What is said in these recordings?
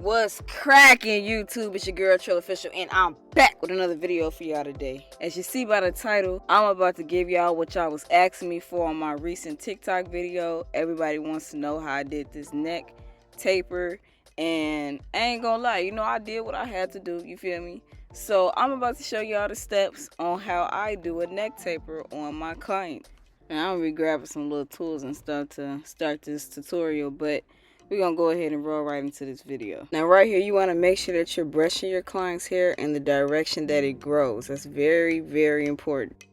What's cracking, YouTube? It's your girl Trvllofficial, and I'm back with another video for y'all today. As you see by the title, I'm about to give y'all what y'all was asking me for on my recent TikTok video. Everybody wants to know how I did this neck taper, and I ain't gonna lie, I did what I had to do, you feel me? So I'm about to show y'all the steps on how I do a neck taper on my client. Now I'm gonna be grabbing some little tools and stuff to start this tutorial, but we're going to go ahead and roll right into this video. Now right here, you want to make sure that you're brushing your client's hair in the direction that it grows. That's very, very important.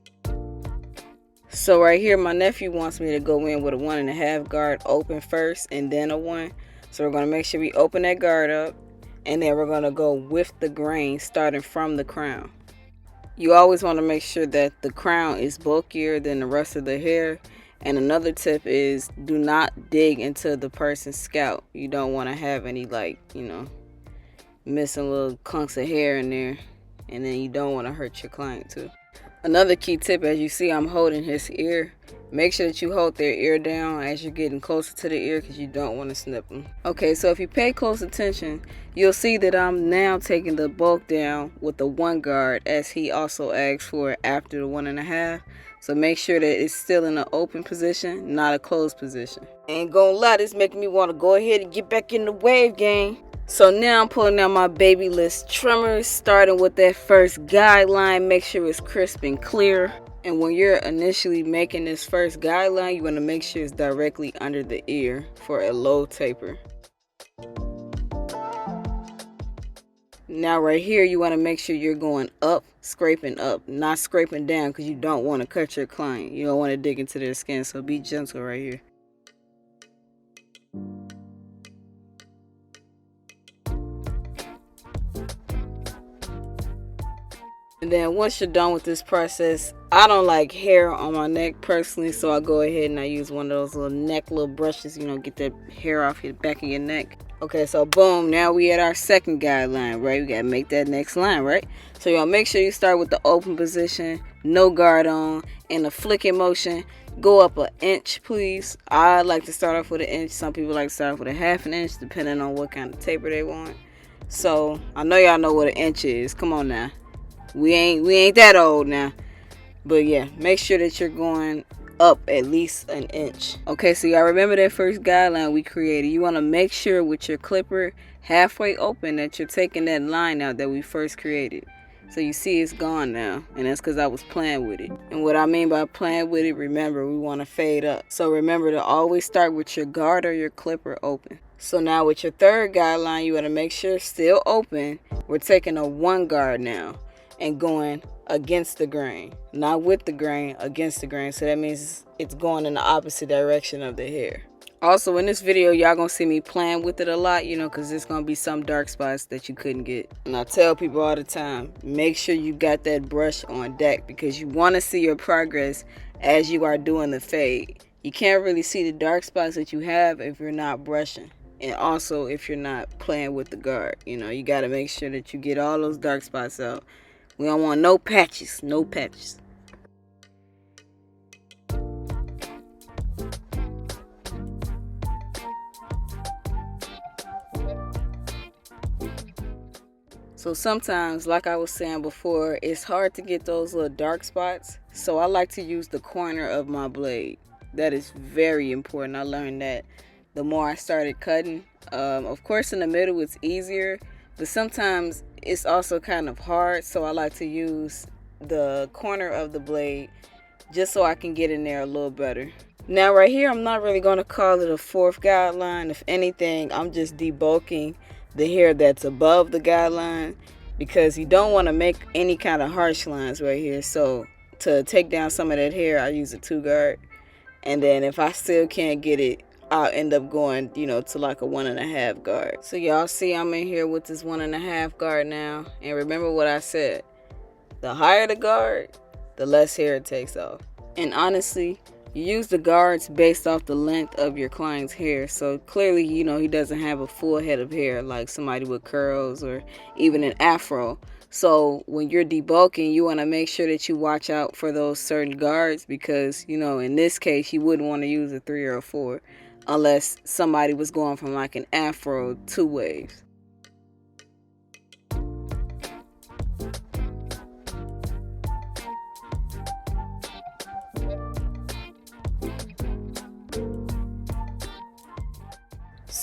So right here, my nephew wants me to go in with a 1.5 guard open first and then a 1. So we're going to make sure we open that guard up, and then we're going to go with the grain starting from the crown. You always want to make sure that the crown is bulkier than the rest of the hair. And another tip is, do not dig into the person's scalp. You don't want to have any, missing little clumps of hair in there. And then you don't want to hurt your client too. Another key tip, as you see, I'm holding his ear. Make sure that you hold their ear down as you're getting closer to the ear, because you don't want to snip them. Okay, so if you pay close attention, you'll see that I'm now taking the bulk down with the 1 guard, as he also asked for after the 1.5. So make sure that it's still in an open position, not a closed position. Ain't gonna lie, this making me want to go ahead and get back in the wave game. So now I'm pulling out my Babyliss trimmers, starting with that first guideline. Make sure it's crisp and clear. And when you're initially making this first guideline, you want to make sure it's directly under the ear for a low taper. Now right here, you want to make sure you're going up, scraping up, not scraping down, because you don't want to cut your client. You don't want to dig into their skin, so be gentle right here. And then once you're done with this process, I don't like hair on my neck personally, so I go ahead and I use one of those little brushes, get that hair off the back of your neck. Okay, so boom, now we at our second guideline, right? We gotta make that next line, right? So you'll make sure you start with the open position, no guard on, and a flicking motion. Go up 1 inch, please. I like to start off with 1 inch. Some people like to start off with 1/2 inch, depending on what kind of taper they want. So I know y'all know what 1 inch is. Come on now. We ain't that old now. But yeah, make sure that you're going up at least 1 inch. Okay, so y'all remember that first guideline we created. You want to make sure with your clipper halfway open that you're taking that line out that we first created. So you see it's gone now, and that's because I was playing with it. And what I mean by playing with it, remember, we want to fade up. So remember to always start with your guard or your clipper open. So now with your third guideline, you want to make sure it's still open. We're taking a 1 guard now and going against the grain, not with the grain, against the grain. So that means it's going in the opposite direction of the hair. Also in this video, y'all gonna see me playing with it a lot, because there's gonna be some dark spots that you couldn't get. And I tell people all the time, make sure you got that brush on deck, because you want to see your progress as you are doing the fade. You can't really see the dark spots that you have if you're not brushing, and also if you're not playing with the guard. You got to make sure that you get all those dark spots out. We don't want no patches, no patches. So sometimes, like I was saying before, it's hard to get those little dark spots. So I like to use the corner of my blade. That is very important. I learned that the more I started cutting. Of course, in the middle it's easier, but sometimes it's also kind of hard, so I like to use the corner of the blade just so I can get in there a little better. Now right here, I'm not really going to call it a 4th guideline. If anything, I'm just debulking the hair that's above the guideline, because you don't want to make any kind of harsh lines right here. So to take down some of that hair, I use a 2 guard, and then if I still can't get it, I'll end up going, to like a 1.5 guard. So y'all see I'm in here with this 1.5 guard now. And remember what I said. The higher the guard, the less hair it takes off. And honestly, you use the guards based off the length of your client's hair. So clearly, he doesn't have a full head of hair like somebody with curls or even an afro. So when you're debulking, you want to make sure that you watch out for those certain guards, because, in this case, you wouldn't want to use a 3 or a 4. Unless somebody was going from like an afro 2 waves.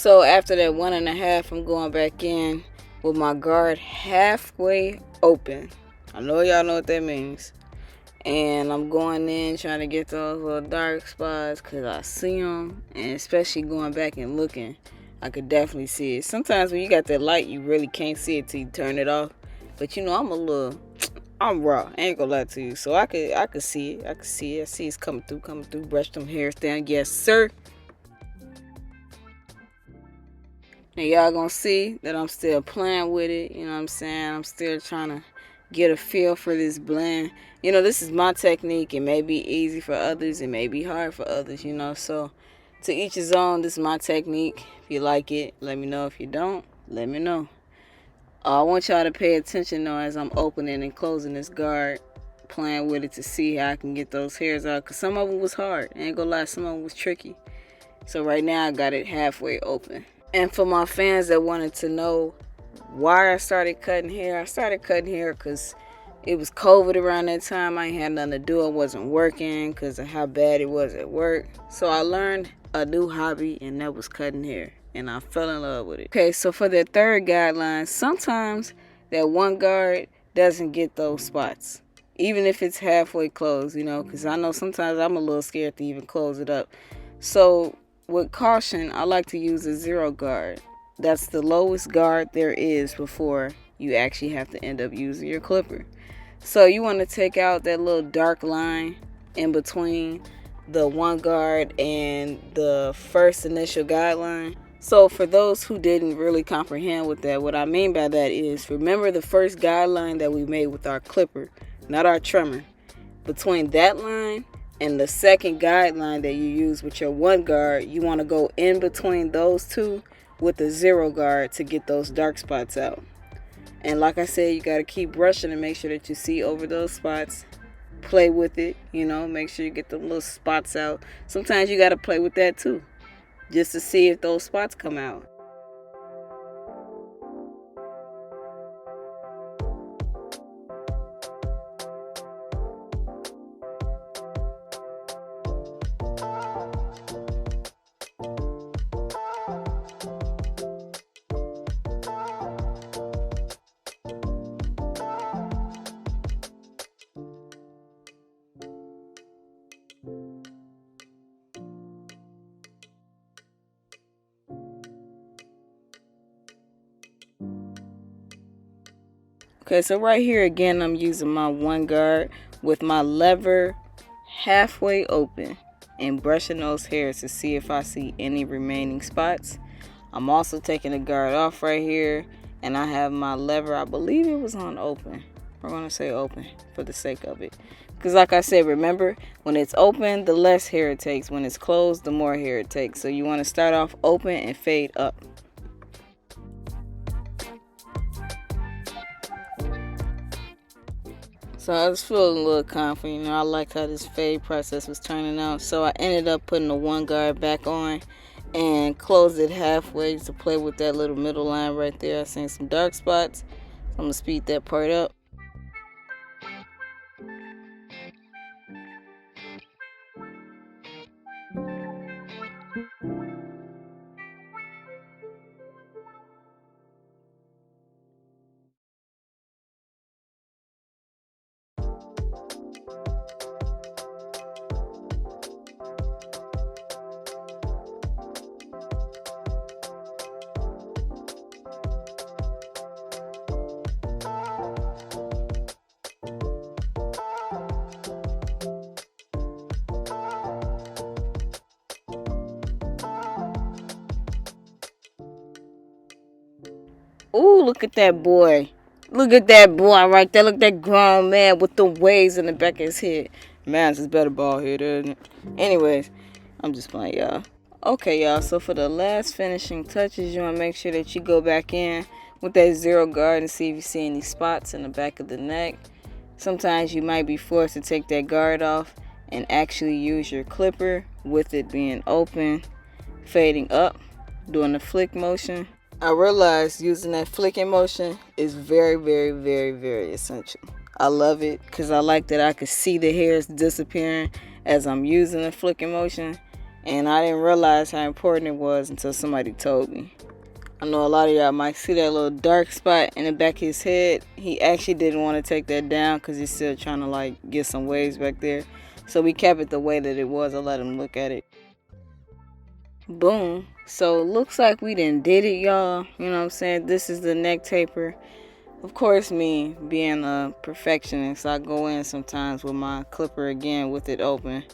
So after that 1.5, I'm going back in with my guard halfway open. I know y'all know what that means. And I'm going in trying to get those little dark spots because I see them. And especially going back and looking, I could definitely see it. Sometimes when you got that light, you really can't see it till you turn it off. But you know, I'm raw. I ain't gonna lie to you. So I could see it. I see it's coming through. Brush them hairs down. Yes, sir. And y'all gonna see that I'm still playing with it. You know what I'm saying? I'm still trying to get a feel for this blend. You know, this is my technique. It may be easy for others. It may be hard for others, you know. So to each his own. This is my technique. If you like it, let me know. If you don't, let me know. I want y'all to pay attention though as I'm opening and closing this guard, playing with it to see how I can get those hairs out. Because some of them was hard. I ain't gonna lie, some of them was tricky. So right now I got it halfway open. And for my fans that wanted to know why I started cutting hair because it was COVID around that time. I ain't had nothing to do. I wasn't working because of how bad it was at work. So I learned a new hobby, and that was cutting hair. And I fell in love with it. Okay, so for the third guideline, sometimes that one guard doesn't get those spots. Even if it's halfway closed, you know, because I know sometimes I'm a little scared to even close it up. So with caution, I like to use a 0 guard. That's the lowest guard there is before you actually have to end up using your clipper. So you want to take out that little dark line in between the 1 guard and the first initial guideline. So for those who didn't really comprehend with that, what I mean by that is, remember the first guideline that we made with our clipper, not our trimmer. Between that line and the second guideline that you use with your 1 guard, you want to go in between those two with a 0 guard to get those dark spots out. And like I said, you got to keep brushing and make sure that you see over those spots. Play with it, you know, make sure you get the little spots out. Sometimes you got to play with that too, just to see if those spots come out. Okay, so right here again, I'm using my 1 guard with my lever halfway open and brushing those hairs to see if I see any remaining spots. I'm also taking the guard off right here, and I have my lever, I believe it was on open. We're going to say open for the sake of it. Because like I said, remember, when it's open, the less hair it takes. When it's closed, the more hair it takes. So you want to start off open and fade up. So I was feeling a little confident, you know, I liked how this fade process was turning out. So I ended up putting the 1 guard back on and closed it halfway to play with that little middle line right there. I seen some dark spots, so I'm going to speed that part up. Ooh, look at that boy. Look at that boy right there. Look at that grown man with the waves in the back of his head. Man's is better bald head, isn't it? Anyways, I'm just playing, y'all. Okay, y'all, so for the last finishing touches, you want to make sure that you go back in with that 0 guard and see if you see any spots in the back of the neck. Sometimes you might be forced to take that guard off and actually use your clipper with it being open, fading up, doing the flick motion. I realized using that flicking motion is very, very, very, very essential. I love it because I like that I could see the hairs disappearing as I'm using the flicking motion. And I didn't realize how important it was until somebody told me. I know a lot of y'all might see that little dark spot in the back of his head. He actually didn't want to take that down because he's still trying to like get some waves back there. So we kept it the way that it was. I let him look at it. Boom. So looks like we done did it, y'all. You know what I'm saying? This is the neck taper. Of course, me being a perfectionist, I go in sometimes with my clipper again with it open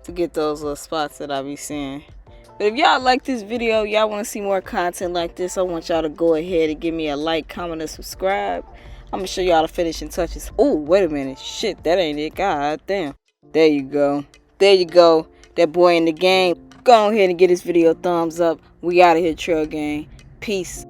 to get those little spots that I be seeing. But if y'all like this video, y'all want to see more content like this, I want y'all to go ahead and give me a like, comment, and subscribe. I'm going to show y'all the finishing touches. Oh, wait a minute. Shit, that ain't it. God damn. There you go. There you go. That boy in the game. Go ahead and get this video a thumbs up. We out of here, Trail Gang. Peace.